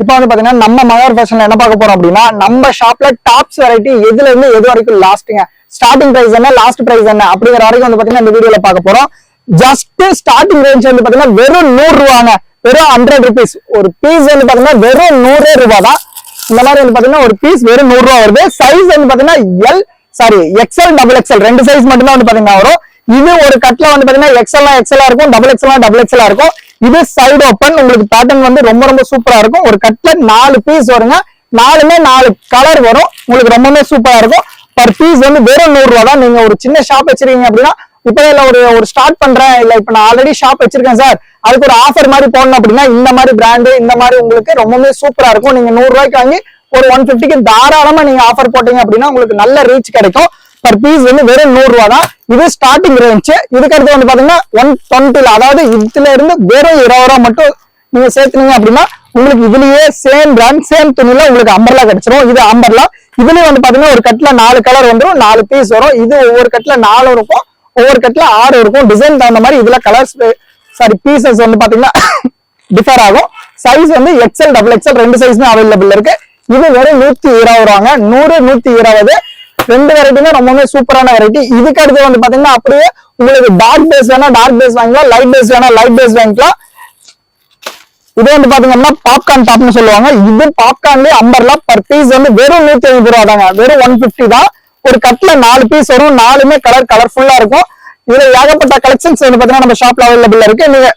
இப்போ வந்து பாத்தீங்கன்னா நம்ம மகர் ஃபேஷன்ல என்ன பார்க்க போறோம் அப்படின்னா நம்ம ஷாப்ல டாப்ஸ் வெரைட்டி எதுல இருந்து எது வரைக்கும் லாஸ்ட்டுங்க ஸ்டார்டிங் பிரைஸ் என்ன லாஸ்ட் பிரைஸ் என்ன அப்படிங்கிற வரைக்கும் வந்து பாத்தீங்கன்னா இந்த வீடியோல பார்க்க போறோம். ஜஸ்ட் ஸ்டார்டிங் ரேஞ்ச் வந்து பாத்தீங்கன்னா வெறும் 100 ரூபாங்க, வெறும் 100 rupees. ஒரு பீஸ் வந்து பாத்தீங்கன்னா வெறும் 100 ரூபாய் தான். இந்த மாதிரி வந்து பாத்தீங்கன்னா ஒரு பீஸ் வெறும் 100 ரூபாய் வருது. சைஸ் வந்து பாத்தீங்கன்னா எக்ஸ்எல் டபுள் எக்ஸ்எல் ரெண்டு சைஸ் மட்டும் தான் வந்து பாத்தீங்கன்னா வரும். இது ஒரு கட்ல வந்து பாத்தீங்கன்னா எக்ஸ்எல்லா இருக்கும், டபுள் எக்ஸ்எல்லா இருக்கும். இது சைடு ஓப்பன். உங்களுக்கு பேட்டர்ன் வந்து ரொம்ப ரொம்ப சூப்பரா இருக்கும். ஒரு கட்ல 4 பீஸ் வருங்க, 4மே 4 கலர் வரும். உங்களுக்கு ரொம்பவே சூப்பரா இருக்கும். பர் பீஸ் வந்து வெறும் 100 ரூபாய் தான். நீங்க ஒரு சின்ன ஷாப் வச்சிருக்கீங்க அப்படின்னா இப்ப இல்ல ஒரு ஸ்டார்ட் பண்றேன், இல்ல இப்ப நான் ஆல்ரெடி ஷாப் வச்சிருக்கேன் சார், அதுக்கு ஒரு ஆஃபர் மாதிரி போடணும் அப்படின்னா இந்த மாதிரி பிராண்டு இந்த மாதிரி உங்களுக்கு ரொம்பவே சூப்பரா இருக்கும். நீங்க 100 ரூபாய்க்கு வாங்கி ஒரு 150க்கு தாராளமா நீங்க ஆஃபர் போட்டீங்க அப்படின்னா உங்களுக்கு நல்ல ரீச் கிடைக்கும். பர் பீஸ் வந்து வெறும் 100 ரூபாய் தான். இது ஸ்டார்டிங் ரேஞ்ச். இதுக்கு அடுத்து வந்து பாத்தீங்கன்னா 120, அதாவது இதுல இருந்து வெறும் 20 ரூபாய் மட்டும் நீங்க சேர்த்துனீங்க அப்படின்னா உங்களுக்கு இதுலயே சேம் பிராண்ட் சேம் துணியில உங்களுக்கு அம்பர்லா கிடைச்சிரும். இது அம்பர்லா. இதுலயே வந்து பாத்தீங்கன்னா ஒரு கட்ல 4 கலர் வந்துடும், 4 பீஸ் வரும். இது ஒவ்வொரு கட்ல 4 இருக்கும், ஒவ்வொரு கட்ல 6 இருக்கும். டிசைன் தகுந்த மாதிரி இதுல கலர்ஸ் பீசஸ் வந்து பாத்தீங்கன்னா டிஃபர் ஆகும். சைஸ் வந்து எக்ஸ்எல் டபுள் எக்ஸ்எல் ரெண்டு சைஸ்மே அவைலபிள் இருக்கு. இது வெறும் 120 ரூபாங்க. 100 120 ரெண்டு வெரைட்டியுமே ரொம்பவே சூப்பரான வெரைட்டி. இதுக்கு அடுத்து வந்து பாத்தீங்கன்னா அப்படியே உங்களுக்கு டார்க் பேஸ் வேணா டார்க் பேஸ் வாங்கிக்கலாம், லைட் பேஸ் வேணா லைட் பேஸ் வாங்கிக்கலாம். இது வந்து பாத்தீங்கன்னா பாப்கார்ன் டாப்னு சொல்லுவாங்க. இது பாப்கார்ன்லயே அம்பர்லா. பர் பீஸ் வந்து வெறும் 150 ரூபா தாங்க, வெறும் 150 தான். ஒரு கட்ல 4 பீஸ் வரும், 4மே கலர்ஃபுல்லா இருக்கும். இதுல ஏகப்பட்ட கலெக்ஷன்ஸ் வந்து பாத்தீங்கன்னா நம்ம ஷாப்ல அவைலபிள் இருக்கு. நீங்க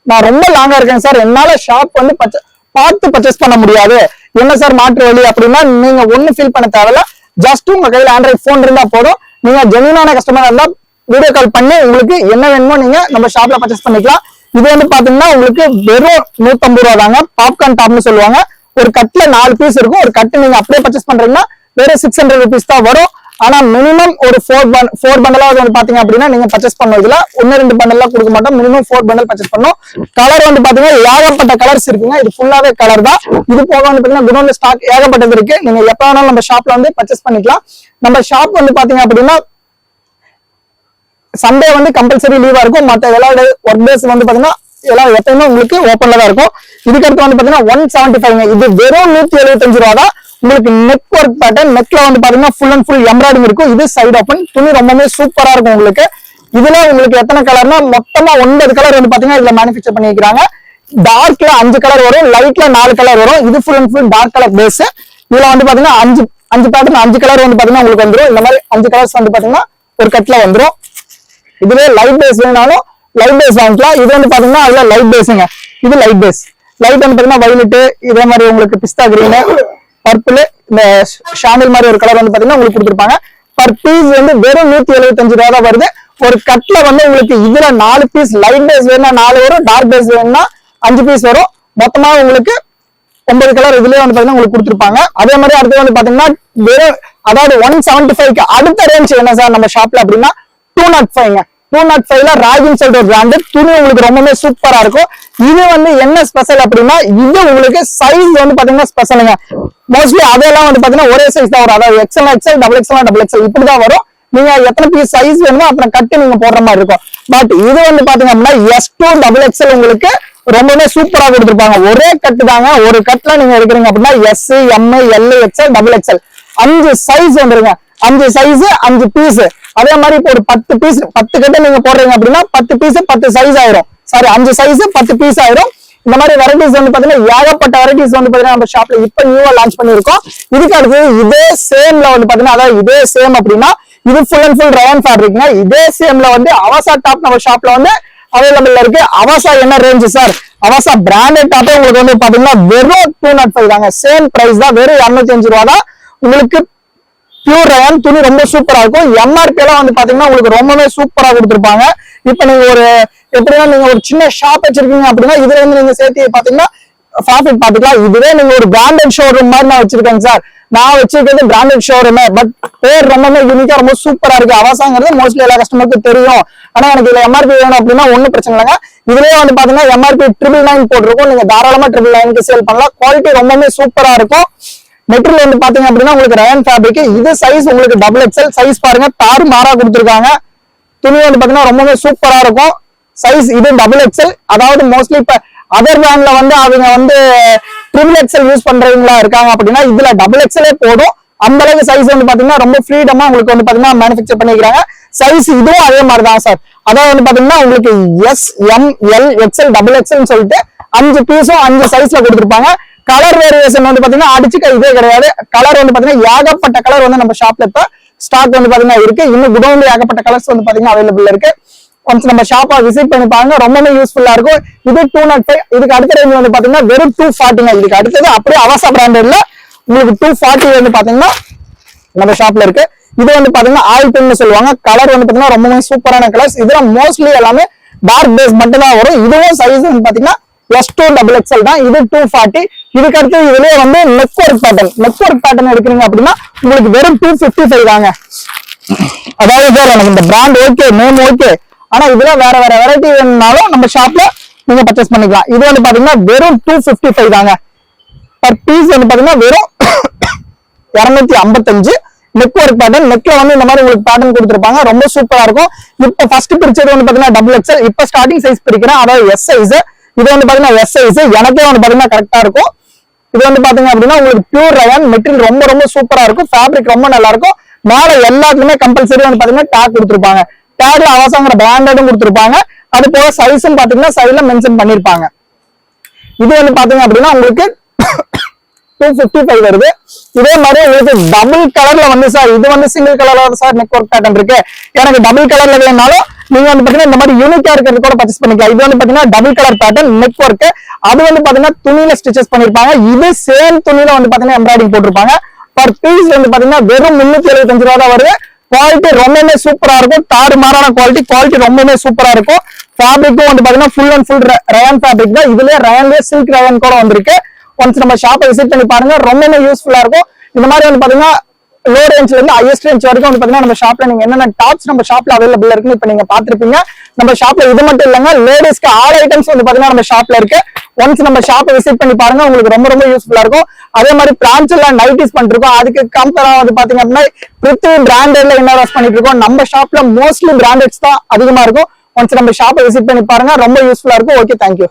நான் ரொம்ப லாங்கா இருக்கேன் சார், என்னால ஷாப் வந்து பார்த்து பர்ச்சேஸ் பண்ண முடியாது, என்ன சார் மாற்று வழி அப்படின்னா நீங்க ஒண்ணு ஃபீல் பண்ண தேவையில்ல. ஜஸ்ட் உங்க கையில ஆண்ட்ராய்ட் போன் இருந்தா போதும். நீங்க ஜென்யூனான கஸ்டமரா இருந்தா வீடியோ கால் பண்ணி உங்களுக்கு என்ன வேணுமோ நீங்க நம்ம ஷாப்ல பர்ச்சேஸ் பண்ணிக்கலாம். இது வந்து பாத்தீங்கன்னா உங்களுக்கு வெறும் 150 ரூபா தாங்க. பாப்கார்ன் டாப்னு சொல்லுவாங்க. ஒரு கட்ல 4 பீஸ் இருக்கும். ஒரு கட்டு நீங்க அப்படியே பர்ச்சேஸ் பண்றீங்கன்னா வெறும் 600 rupees தான் வரும். ஆனா மினிமம் ஒரு 4 பண்டலாவது வந்து பாத்தீங்க அப்படின்னா நீங்க பர்ச்சேஸ் பண்ணும். இதுல 1-2 பண்டல்லாம் கொடுக்க மாட்டோம், மினிமம் 4 பண்டல் பர்ச்சேஸ் பண்ணும். கலர் வந்து பாத்தீங்கன்னா ஏகப்பட்ட கலர்ஸ் இருக்குங்க. இது ஃபுல்லாவே கலர் தான். இது போக வந்து பாத்தீங்கன்னா குடோன்ல ஸ்டாக் ஏகப்பட்டது இருக்கு. நீங்க எப்ப வேணாலும் நம்ம ஷாப்ல வந்து பர்ச்சேஸ் பண்ணிக்கலாம். நம்ம ஷாப் வந்து பாத்தீங்க அப்படின்னா சண்டே வந்து கம்பல்சரி லீவா இருக்கும். மத்த எல்லா ஒர்க் டேஸ் வந்து பாத்தீங்கன்னா எல்லாம் எப்பயுமே உங்களுக்கு ஓப்பன்ல தான் இருக்கும். இதுக்கு அடுத்து வந்து பாத்தீங்கன்னா 175. இது வெறும் 175 ரூபா தான். உங்களுக்கு நெக் ஒர்க் பேட்டர்ன், நெக்ல வந்து பாத்தீங்கன்னா ஃபுல் அண்ட் ஃபுல் எம்ப்ராய்டிங் இருக்கும். இது சைடு ஓப்பன். துணி ரொம்பவே சூப்பரா இருக்கும். உங்களுக்கு இதுல உங்களுக்கு எத்தனை கலர்னா மொத்தமா 9 கலர் வந்து பாத்தீங்கன்னா இதுல மேனுஃபேக்சர் பண்ணிக்கிறாங்க. டார்க்ல 5 கலர் வரும், லைட்ல 4 கலர் வரும். இது full and full dark colour base. இதுல வந்து பாத்தீங்கன்னா 5 பேட்டர்ன் 5 கலர் வந்து பாத்தீங்கன்னா உங்களுக்கு வந்துடும். இந்த மாதிரி 5 கலர்ஸ் வந்து பாத்தீங்கன்னா ஒரு கட்ல வந்துடும். இதுவே லைட் பேஸ் வேணாலும் லைட் பேஸ் வாங்கிக்கலாம். இது வந்து பாத்தீங்கன்னா அதுல லைட் பேஸுங்க. இது லைட் பேஸ். லைட் வந்து பாத்தீங்கன்னா வயலட், இதே மாதிரி உங்களுக்கு பிஸ்தா கிரீன், பர்பிள், இந்த ஷாண்டில் மாதிரி ஒரு கலர் வந்து பாத்தீங்கன்னா உங்களுக்கு கொடுத்துருப்பாங்க. பர் பீஸ் வந்து வெறும் 175 ரூபா தான் வருது. ஒரு கட்ல வந்து உங்களுக்கு இதுல 4 பீஸ் லைட் பேஸ் வேணும்னா 4 வரும், டார்க் பேஸ் வேணும்னா 5 பீஸ் வரும். மொத்தமா உங்களுக்கு 9 கலர் இதுலயே வந்து பாத்தீங்கன்னா உங்களுக்கு கொடுத்துருப்பாங்க. அதே மாதிரி அடுத்து வந்து பாத்தீங்கன்னா வெறும் அதாவது 175க்கு அடுத்த ரேஞ்ச் என்ன சார் நம்ம ஷாப்ல அப்படின்னா 205ங்க. 205ல ராகின்னு சொல்லிட்டு ஒரு பிராண்டு. துணி உங்களுக்கு ரொம்பவே சூப்பரா இருக்கும். இது வந்து என்ன ஸ்பெஷல் அப்படின்னா இது உங்களுக்கு சைஸ் வந்து பாத்தீங்கன்னா ஸ்பெஷலுங்க. மோஸ்ட்லி அதெல்லாம் வந்து பாத்தீங்கன்னா ஒரே சைஸ் தான் வரும். அதாவது எக்ஸ்எல் டபுள் எக்ஸ்எல் இப்படிதான் வரும். நீங்க எத்தனை பீஸ் சைஸ் வேணுமோ அத்தனை கட்டு நீங்க போடுற மாதிரி இருக்கும். பட் இது வந்து பாத்தீங்க அப்படின்னா S2 டபுள் எக்ஸ்எல் உங்களுக்கு ரொம்பவே சூப்பரா கொடுத்துருப்பாங்க. ஒரே கட்டு தாங்க. ஒரு கட்ல நீங்க எடுக்கிறீங்க அப்படின்னா S, M, L, XL, double XL 5 size வந்துருங்க. 5 சைஸ் 5 பீஸ். அதே மாதிரி இப்போ ஒரு 10 பீஸ் 10 கட்டு நீங்க போடுறீங்க அப்படின்னா 10 பீஸ் 10 சைஸ் ஆயிரும். சாரி 5 சைஸ் 10 பீஸ் ஆயிரும். இந்த மாதிரி வெரைட்டிஸ் வந்து பாத்தீங்கன்னா ஏகப்பட்ட வெரைட்டிஸ் வந்து பாத்தீங்கன்னா நம்ம ஷாப்ல இப்ப நியூவா லான்ச் பண்ணிருக்கோம். இதுக்கு அடுத்து இதே சேம்ல வந்து பாத்தீங்கன்னா அதாவது இதே சேம் அப்படின்னா இது ஃபுல் அண்ட் ஃபுல் ரயான் ஃபேப்ரிக்ங்க. இதே சேம்ல வந்து அவசா டாப் நம்ம ஷாப்ல வந்து அவைலபிள் இருக்கு. அவசா என்ன ரேஞ்ச் சார்? அவசா பிராண்டட் டாப்பே உங்களுக்கு வந்து பாத்தீங்கன்னா வெறும் 205 தாங்க. சேம் பிரைஸ் தான், வெறும் 205 ரூபா தான். உங்களுக்கு பியூர் ரயான் துணி ரொம்ப சூப்பரா இருக்கும். எம்ஆர்பி எல்லாம் வந்து பாத்தீங்கன்னா உங்களுக்கு ரொம்பவே சூப்பரா கொடுத்துருப்பாங்க. இப்ப நீங்க ஒரு எப்படின்னா நீங்க ஒரு சின்ன ஷாப் வச்சிருக்கீங்க அப்படின்னா இதுல இருந்து நீங்க சேர்த்து பாத்தீங்கன்னா ப்ராஃபிட் பாத்துக்கலாம். இதுவே நீங்க ஒரு பிராண்டட் ஷோரூம் மாதிரி நான் வச்சிருக்கேன் சார், நான் வச்சிருக்கிறது பிராண்டட் ஷோரூம். பட் பேர் ரொம்பவே யூனிக்கா ரொம்ப சூப்பரா இருக்கு. அவசாங்கிறது மோஸ்ட்லி எல்லா கஸ்டமருக்கும் தெரியும். ஆனா எனக்கு இதுல எம்ஆர்பி வேணும் அப்படின்னா ஒன்னும் பிரச்சனை இல்லைங்க. இதுலயே வந்து பாத்தீங்கன்னா எம்ஆர்பி 999 போட்டிருக்கும். நீங்க தாராளமா 999க்கு சேல் பண்ணலாம். குவாலிட்டி ரொம்பவே சூப்பரா இருக்கும். மெட்டீரியல் வந்து பாத்தீங்க அப்படின்னா உங்களுக்கு ரயான் ஃபேப்ரிக். இது சைஸ் உங்களுக்கு டபுள் எக்ஸ்எல் சைஸ் பாருங்க, தாறு மாறா கொடுத்துருக்காங்க. துணி வந்து பாத்தீங்கன்னா ரொம்பவே சூப்பரா இருக்கும். சைஸ் இது டபுள் எக்ஸ்எல். அதாவது மோஸ்ட்லி இப்ப அதர் பிராண்ட்ல வந்து அவங்க வந்து ட்ரிபிள் எக்ஸல் யூஸ் பண்றவங்களா இருக்காங்க அப்படின்னா இதுல டபுள் எக்ஸலே போதும். அந்த அளவுக்கு சைஸ் வந்து பாத்தீங்கன்னா ரொம்ப ஃப்ரீடமா உங்களுக்கு வந்து பாத்தீங்கன்னா மேனுஃபேக்சர் பண்ணிக்கிறாங்க. சைஸ் இதுவும் அதே மாதிரி தான் சார். அதாவது வந்து பாத்தீங்கன்னா உங்களுக்கு S, M, L, XL, double XL சொல்லிட்டு 5 பீஸும் 5 சைஸ்ல கொடுத்துருப்பாங்க. கலர் வேரியேஷன் வந்து பாத்தீங்கன்னா அடிச்சுக்க இதே கிடையாது. கலர் வந்து பாத்தீங்கன்னா ஏகப்பட்ட கலர் வந்து நம்ம ஷாப்ல இப்ப ஸ்டாக் வந்து பாத்தீங்கன்னா இருக்கு. இன்னும் குடோன்ல ஏகப்பட்ட கலர்ஸ் வந்து பாத்தீங்கன்னா அவைலபிள் இருக்கு. ஒன்ஸ் நம்ம ஷாப்பா விசிட் பண்ணி பாருங்க, ரொம்பவே யூஸ்ஃபுல்லா இருக்கும். இது 205. இதுக்கு அடுத்த ரேஞ்ச் வந்து பாத்தீங்கன்னா வெறும் 240. இதுக்கு அடுத்தது அப்படியே அவசா பிராண்டட்ல உங்களுக்கு 240 வந்து பாத்தீங்கன்னா நம்ம ஷாப்ல இருக்கு. இது வந்து பாத்தீங்கன்னா ஆயில் பென் சொல்லுவாங்க. கலர் வந்து பாத்தீங்கன்னா ரொம்பவே சூப்பரான கலர்ஸ். இதுல மோஸ்ட்லி எல்லாமே டார்க் பேஸ் மட்டும் தான் வரும். இதுவும் சைஸ் வந்து பாத்தீங்கன்னா S2 டபுள் எக்ஸ்எல் தான். இது 240. இதுக்கு அடுத்து இதுலயே வந்து நெக் ஒர்க் பேட்டர்ன் எடுக்கிறீங்க அப்படின்னா உங்களுக்கு வெறும் 255 தாங்க. அதாவது சார் எனக்கு இந்த பிராண்ட் ஓகே, நேம் ஓகே, ஆனா இதுல வேற வேற வெரைட்டி வேணும்னாலும் நம்ம ஷாப்ல நீங்க பர்ச்சேஸ் பண்ணிக்கலாம். இது வந்து பாத்தீங்கன்னா வெறும் 255 தாங்க. பர் பீஸ் வந்து பாத்தீங்கன்னா வெறும் 255. நெக் ஒர்க் பேட்டர்ன், நெக்ல வந்து இந்த மாதிரி உங்களுக்கு பேட்டர்ன் கொடுத்துருப்பாங்க. ரொம்ப சூப்பரா இருக்கும். இப்ப ஃபர்ஸ்ட் பிரிச்சது வந்து பாத்தீங்கன்னா டபுள் எக்ஸ்எல். இப்ப ஸ்டார்டிங் சைஸ் பிரிக்கிறேன், அதாவது எஸ் சைஸ். இது வந்து பாத்தீங்கன்னா எஸ் சைஸ். எனக்கே வந்து பாத்தீங்கன்னா கரெக்டா இருக்கும். இது வந்து பாத்தீங்க அப்படின்னா உங்களுக்கு பியூர் ரயான் மெட்டீரியல் ரொம்ப ரொம்ப சூப்பரா இருக்கும். ஃபேப்ரிக் ரொம்ப நல்லா இருக்கும். மேல எல்லாத்துக்குமே கம்பல்சரி வந்து பாத்தீங்கன்னா டேக் கொடுத்துருப்பாங்க. டேக்ல அவசாங்கிற பிராண்டடும் கொடுத்துருப்பாங்க. அது போக சைஸும் பாத்தீங்கன்னா சைட்ல மென்ஷன் பண்ணிருப்பாங்க. இது வந்து பாத்தீங்க அப்படின்னா உங்களுக்கு 255 வருது. இதே மாதிரி உங்களுக்கு டபுள் கலர்ல வந்து சார் இது வந்து சிங்கிள் கலர்ல சார் நெக் ஒர்க் பேட்டர்ன் இருக்கு, எனக்கு டபுள் கலர்ல வேணாலும் நீங்க வந்து பாத்தீங்கன்னா இந்த மாதிரி யூனிக்கா இருக்கிறது கூட பர்ச்சேஸ் பண்ணிக்கலாம். இது வந்து பாத்தீங்கன்னா double colour pattern neck work. அது வந்து பாத்தீங்கன்னா துணியில ஸ்டிச்சஸ் பண்ணிருப்பாங்க. இது சேம் துணியில வந்து பாத்தீங்கன்னா எம்ப்ராய்டிங் போட்டிருப்பாங்க. பர் பீஸ் வந்து பாத்தீங்கன்னா வெறும் 375 ரூபா தான் வருது. குவாலிட்டி ரொம்பவே சூப்பரா இருக்கும். தாறுமாறான குவாலிட்டி ரொம்பவே சூப்பரா இருக்கும். ஃபேப்ரிக்கும் வந்து பாத்தீங்கன்னா full and full rayon fabric தான். இதுலயே ரயான்லயே சில்க் ரயான் கூட வந்திருக்கு. ஒன்ஸ் நம்ம ஷாப்பை விசிட் பண்ணி பாருங்க, ரொம்பவே யூஸ்ஃபுல்லா இருக்கும். இந்த மாதிரி வந்து பாத்தீங்கன்னா லோ ரேஞ்ச்ல இருந்து ஹையஸ்ட் ரேஞ்ச் வரைக்கும் வந்து பாத்தீங்கன்னா நம்ம ஷாப்ல நீங்க என்னென்ன டாப்ஸ் நம்ம ஷாப்ல அவைலபிள் இருக்குன்னு இப்ப நீங்க பாத்துருப்பீங்க. நம்ம ஷாப்ல இது மட்டும் இல்லைங்க, லேடிஸ்க்கு ஆல் ஐட்டம்ஸ் வந்து பாத்தீங்கன்னா நம்ம ஷாப்ல இருக்கு. ஒன்ஸ் நம்ம ஷாப்பை விசிட் பண்ணி பாருங்க, உங்களுக்கு ரொம்ப ரொம்ப யூஸ்ஃபுல்லா இருக்கும். அதே மாதிரி பிரான்ச்ல நைட்டிஸ் பண்ணிருக்கோம். அதுக்கு கம்பேரா வந்து பாத்தீங்க அப்படின்னா பிரித்தி பிராண்டட்ல இன்வெஸ்ட் பண்ணிட்டு இருக்கோம். நம்ம ஷாப்ல மோஸ்ட்லி பிராண்டட்ஸ் தான் அதிகமா இருக்கும். ஒன்ஸ் நம்ம ஷாப்பை விசிட் பண்ணி பாருங்க, ரொம்ப யூஸ்ஃபுல்லா இருக்கும். Okay, thank you.